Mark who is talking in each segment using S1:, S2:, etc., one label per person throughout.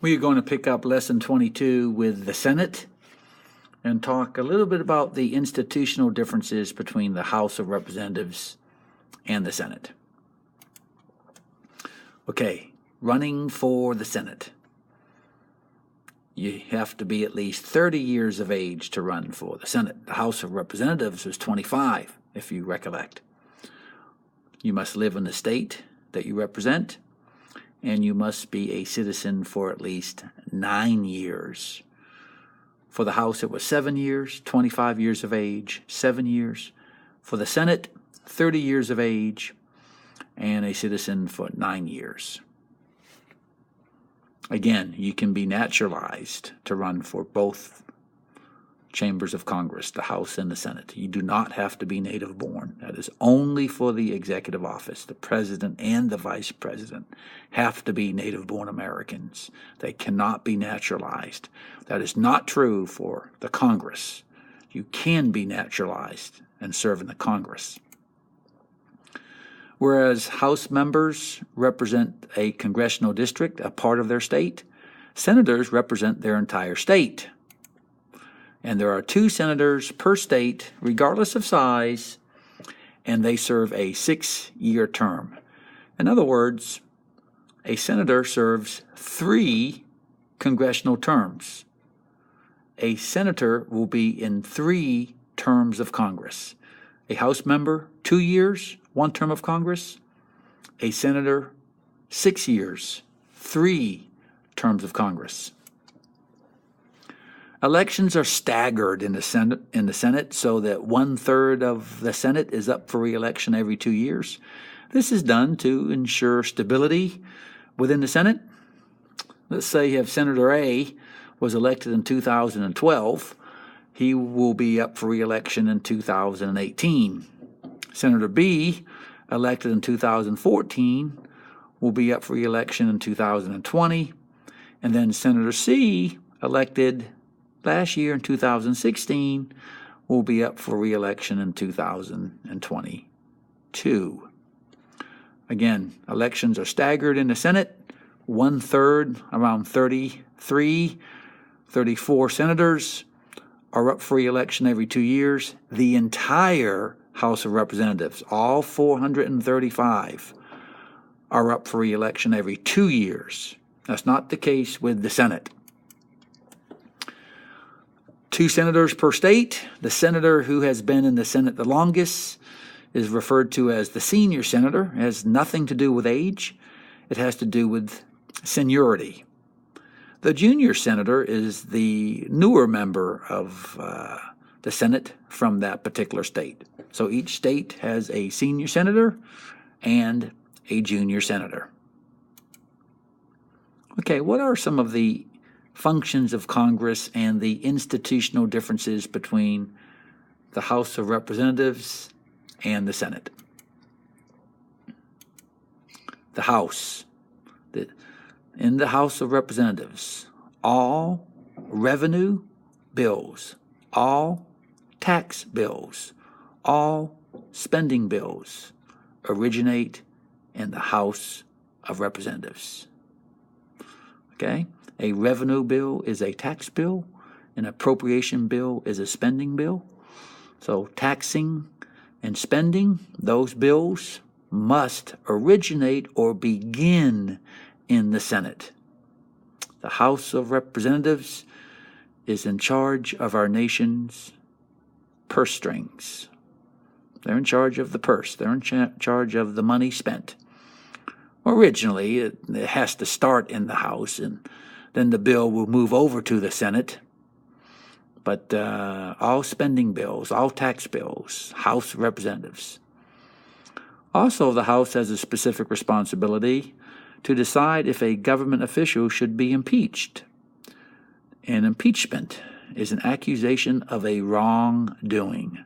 S1: We are going to pick up Lesson 22 with the Senate and talk a little bit about the institutional differences between the House of Representatives and the Senate. Okay, running for the Senate. You have to be at least 30 years of age to run for the Senate. The House of Representatives was 25, if you recollect. You must live in the state that you represent, and you must be a citizen for at least 9 years. For the House, it was 7 years, 25 years of age, 7 years. For the Senate, 30 years of age, and a citizen for 9 years. Again, you can be naturalized to run for both chambers of Congress, the House and the Senate. You do not have to be native born. That is only for the executive office. The president and the vice president have to be native born Americans. They cannot be naturalized. That is not true for the Congress. You can be naturalized and serve in the Congress. Whereas House members represent a congressional district, a part of their state, senators represent their entire state. And there are 2 senators per state, regardless of size, and they serve a 6-year term. In other words, a senator serves 3 congressional terms. A senator will be in 3 terms of Congress. A House member, 2 years, 1 term of Congress. A senator, 6 years, 3 terms of Congress. Elections are staggered in the Senate so that 1/3 of the Senate is up for re-election every 2 years. This is done to ensure stability within the Senate. Let's say you have Senator A was elected in 2012. He will be up for re-election in 2018. Senator B, elected in 2014, will be up for re-election in 2020. And then Senator C, elected last year in 2016, will be up for re-election in 2022. Again, elections are staggered in the Senate. 1/3, around 33, 34 senators are up for re-election every 2 years. The entire House of Representatives, all 435, are up for re-election every 2 years. That's not the case with the Senate. 2 senators per state. The senator who has been in the Senate the longest is referred to as the senior senator. It has nothing to do with age. It has to do with seniority. The junior senator is the newer member of the Senate from that particular state. So each state has a senior senator and a junior senator. Okay, what are some of the functions of Congress and the institutional differences between the House of Representatives and the Senate? The House. In the House of Representatives, all revenue bills, all tax bills, all spending bills originate in the House of Representatives. Okay? A revenue bill is a tax bill. An appropriation bill is a spending bill. So taxing and spending, those bills must originate or begin in the Senate. The House of Representatives is in charge of our nation's purse strings. They're in charge of the purse. They're in charge of the money spent. Originally, it has to start in the House, and then the bill will move over to the Senate. But all spending bills, all tax bills, House of Representatives. Also, the House has a specific responsibility to decide if a government official should be impeached. An impeachment is an accusation of a wrongdoing.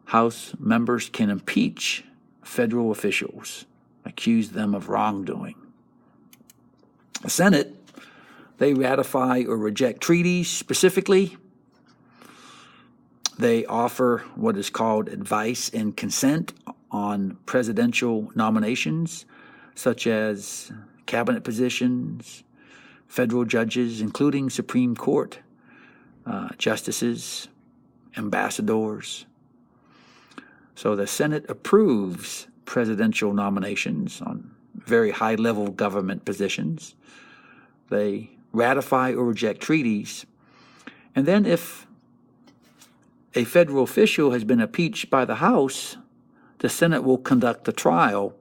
S1: House members can impeach federal officials, accuse them of wrongdoing. The Senate, they ratify or reject treaties specifically. They offer what is called advice and consent on presidential nominations, such as cabinet positions, federal judges, including Supreme Court justices, ambassadors. So the Senate approves presidential nominations on very high-level government positions. They ratify or reject treaties. And then if a federal official has been impeached by the House, the Senate will conduct a trial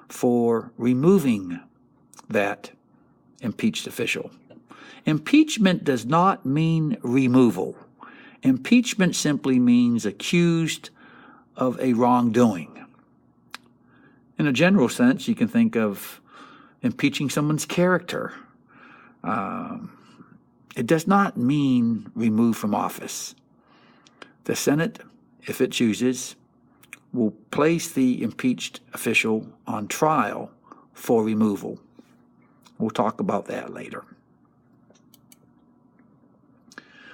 S1: for removing that impeached official. Impeachment does not mean removal. Impeachment simply means accused of a wrongdoing. In a general sense, you can think of impeaching someone's character. It does not mean removed from office. The Senate, if it chooses, will place the impeached official on trial for removal. We'll talk about that later.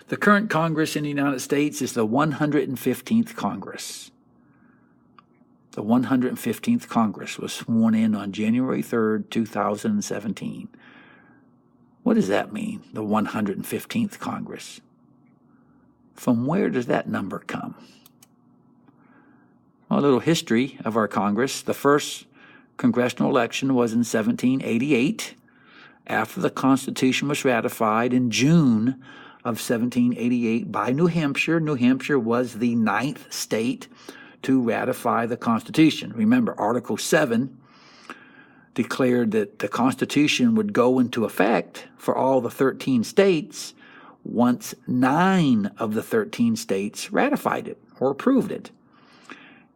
S1: The current Congress in the United States is the 115th Congress. The 115th Congress was sworn in on January 3rd, 2017. What does that mean, the 115th Congress? From where does that number come? Well, a little history of our Congress. The first congressional election was in 1788, after the Constitution was ratified in June of 1788 by New Hampshire. New Hampshire was the 9th state to ratify the Constitution. Remember, Article 7 declared that the Constitution would go into effect for all the 13 states once 9 of the 13 states ratified it or approved it.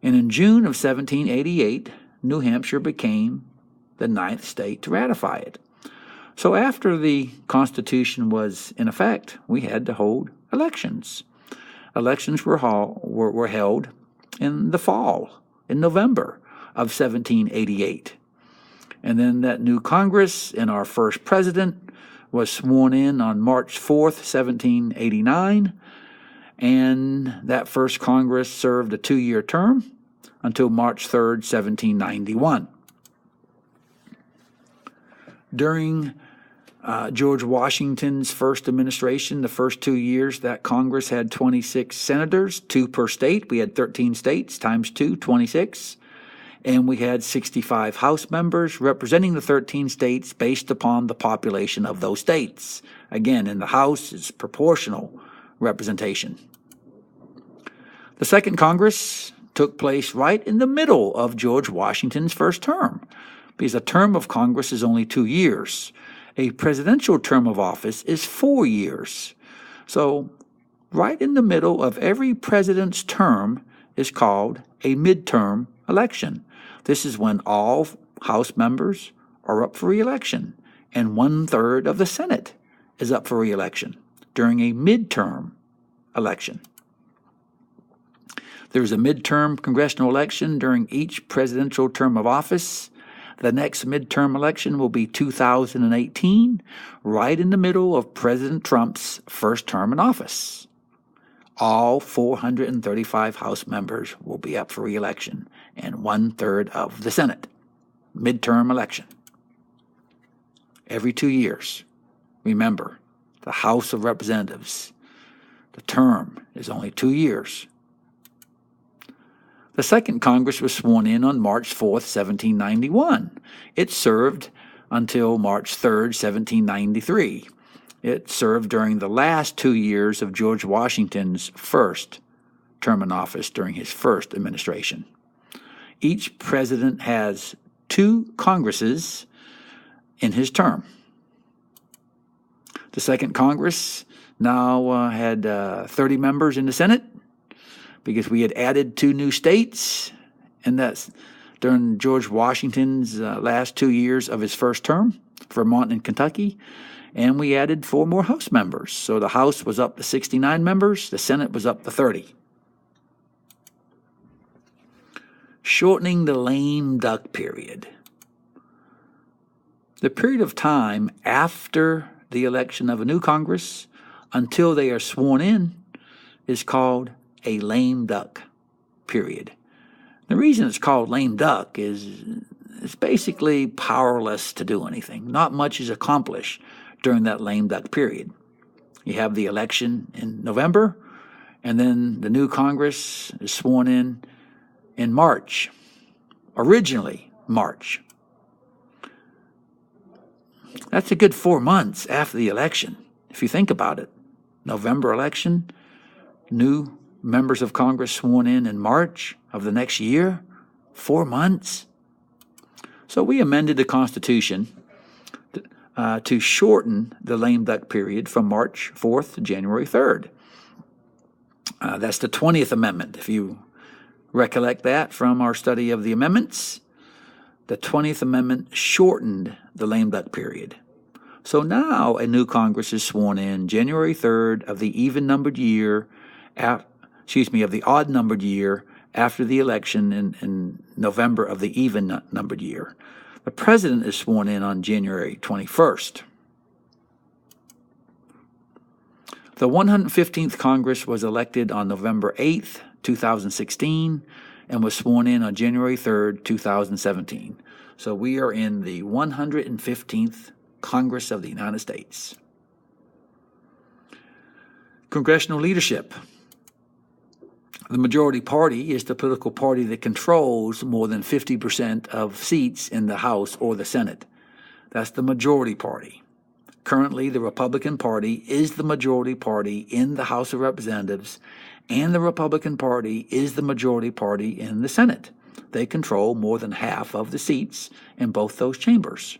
S1: And in June of 1788, New Hampshire became the 9th state to ratify it. So after the Constitution was in effect, we had to hold elections. Elections were held in the fall, in November of 1788. And then that new Congress and our first president was sworn in on March 4th, 1789. And that first Congress served a 2-year term until March 3rd, 1791. During George Washington's first administration, the first 2 years, that Congress had 26 senators, 2 per state. We had 13 states times 2, 26. And we had 65 House members representing the 13 states based upon the population of those states. Again, in the House, it's proportional representation. The second Congress took place right in the middle of George Washington's first term, because a term of Congress is only 2 years. A presidential term of office is 4 years. So right in the middle of every president's term is called a midterm election. This is when all House members are up for re-election, and 1/3 of the Senate is up for re-election during a midterm election. There's a midterm congressional election during each presidential term of office. The next midterm election will be 2018, right in the middle of President Trump's first term in office. All 435 House members will be up for re-election, and 1/3 of the Senate. Midterm election. Every 2 years. Remember, the House of Representatives, the term is only 2 years. The second Congress was sworn in on March 4th, 1791. It served until March 3rd, 1793. It served during the last 2 years of George Washington's first term in office during his first administration. Each president has 2 Congresses in his term. The second Congress now had 30 members in the Senate, because we had added 2 new states, and that's during George Washington's last 2 years of his first term, Vermont and Kentucky, and we added 4 more House members. So the House was up to 69 members, the Senate was up to 30. Shortening the lame duck period. The period of time after the election of a new Congress until they are sworn in is called a lame duck period. The reason it's called lame duck is it's basically powerless to do anything. Not much is accomplished during that lame duck period. You have the election in November, and then the new Congress is sworn in March, originally March. That's a good 4 months after the election, if you think about it. November election, new members of Congress sworn in March of the next year, 4 months. So we amended the Constitution to shorten the lame duck period from March 4th to January 3rd. That's the 20th Amendment, if you recollect that from our study of the amendments. The 20th Amendment shortened the lame duck period. So now a new Congress is sworn in January 3rd of the even-numbered year, of the odd-numbered year after the election in November of the even-numbered year. The president is sworn in on January 21st. The 115th Congress was elected on November 8th, 2016, and was sworn in on January 3rd, 2017. So we are in the 115th Congress of the United States. Congressional leadership. The majority party is the political party that controls more than 50% of seats in the House or the Senate. That's the majority party. Currently, the Republican Party is the majority party in the House of Representatives, and the Republican Party is the majority party in the Senate. They control more than half of the seats in both those chambers.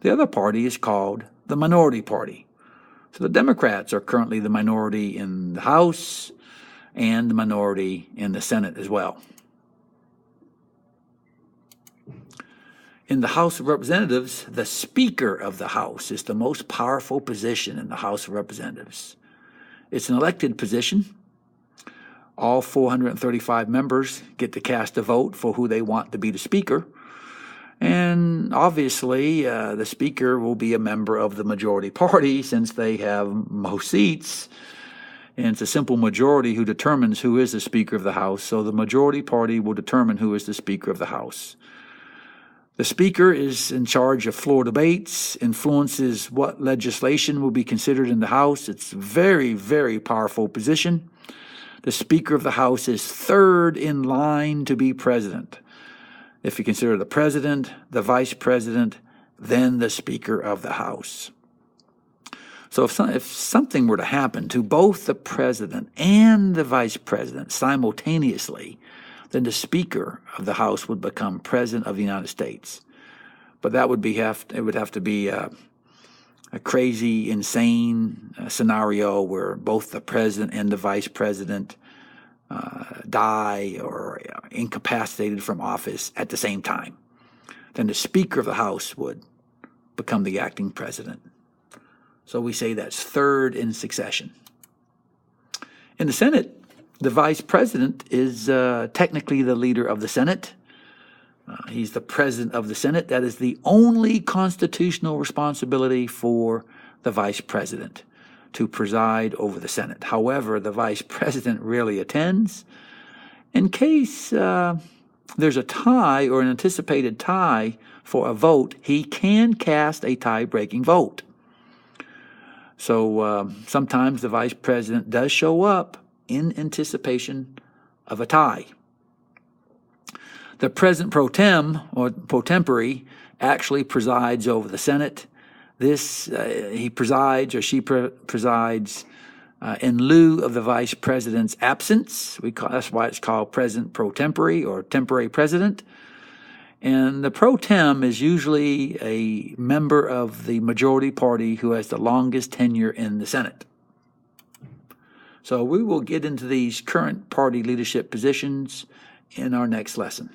S1: The other party is called the minority party. So the Democrats are currently the minority in the House and the minority in the Senate as well. In the House of Representatives, the Speaker of the House is the most powerful position in the House of Representatives. It's an elected position. All 435 members get to cast a vote for who they want to be the Speaker. And obviously, the Speaker will be a member of the majority party since they have most seats. And it's a simple majority who determines who is the Speaker of the House. So the majority party will determine who is the Speaker of the House. The Speaker is in charge of floor debates, influences what legislation will be considered in the House. It's a very, very powerful position. The Speaker of the House is third in line to be president. If you consider the president, the vice president, then the Speaker of the House. So if something were to happen to both the president and the vice president simultaneously, then the Speaker of the House would become President of the United States. But that would have to be a crazy, insane scenario where both the president and the vice president die or are incapacitated from office at the same time. Then the Speaker of the House would become the acting president. So we say that's third in succession. In the Senate, the vice president is technically the leader of the Senate. He's the president of the Senate. That is the only constitutional responsibility for the vice president, to preside over the Senate. However, the vice president rarely attends. In case there's a tie or an anticipated tie for a vote, he can cast a tie-breaking vote. So sometimes the vice president does show up in anticipation of a tie. The president pro tem or pro tempore actually presides over the Senate. He presides or she presides in lieu of the vice president's absence. That's why it's called president pro tempore or temporary president. And the pro tem is usually a member of the majority party who has the longest tenure in the Senate. So we will get into these current party leadership positions in our next lesson.